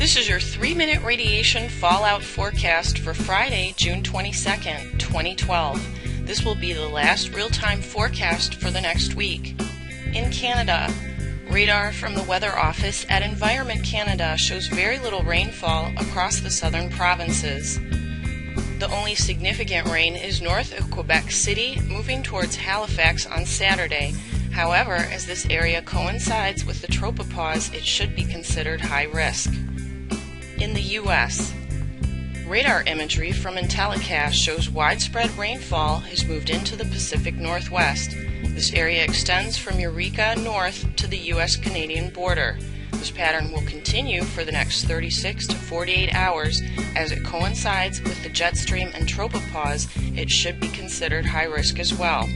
This is your 3-minute radiation fallout forecast for Friday, June 22nd, 2012. This will be the last real-time forecast for the next week. In Canada, radar from the Weather Office at Environment Canada shows very little rainfall across the southern provinces. The only significant rain is north of Quebec City, moving towards Halifax on Saturday. However, as this area coincides with the tropopause, it should be considered high risk. In the U.S., radar imagery from IntelliCast shows widespread rainfall has moved into the Pacific Northwest. This area extends from Eureka north to the U.S.-Canadian border. This pattern will continue for the next 36 to 48 hours. As it coincides with the jet stream and tropopause, it should be considered high risk as well.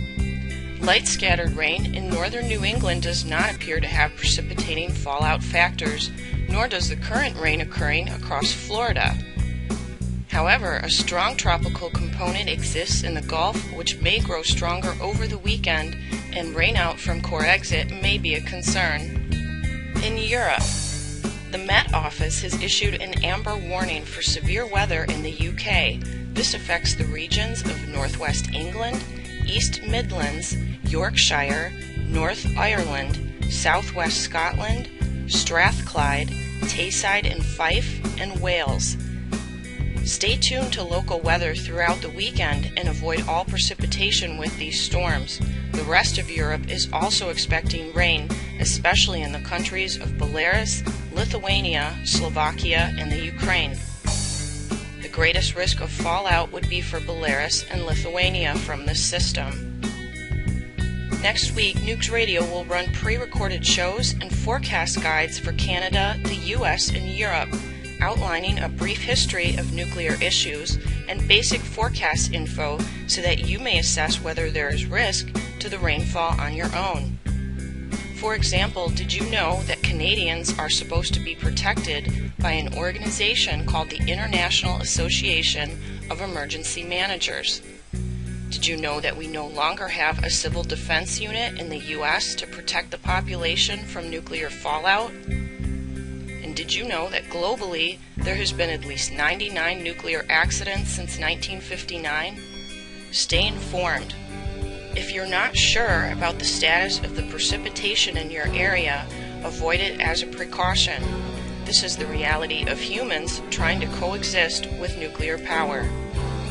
Light scattered rain in northern New England does not appear to have precipitating fallout factors, nor does the current rain occurring across Florida. However, a strong tropical component exists in the Gulf, which may grow stronger over the weekend, and rainout from core exit may be a concern. In Europe, the Met Office has issued an amber warning for severe weather in the UK. This affects the regions of northwest England, East Midlands, Yorkshire, North Ireland, southwest Scotland, Strathclyde, Tayside and Fife, and Wales. Stay tuned to local weather throughout the weekend and avoid all precipitation with these storms. The rest of Europe is also expecting rain, especially in the countries of Belarus, Lithuania, Slovakia, and the Ukraine. The greatest risk of fallout would be for Belarus and Lithuania from this system. Next week, Nukes Radio will run pre-recorded shows and forecast guides for Canada, the U.S., and Europe, outlining a brief history of nuclear issues and basic forecast info so that you may assess whether there is risk to the rainfall on your own. For example, did you know that Canadians are supposed to be protected by an organization called the International Association of Emergency Managers? Did you know that we no longer have a civil defense unit in the U.S. to protect the population from nuclear fallout? And did you know that globally there has been at least 99 nuclear accidents since 1959? Stay informed. If you're not sure about the status of the precipitation in your area, avoid it as a precaution. This is the reality of humans trying to coexist with nuclear power.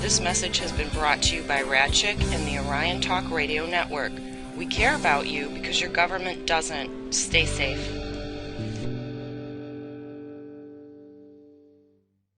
This message has been brought to you by Radchick and the Orion Talk Radio Network. We care about you because your government doesn't. Stay safe.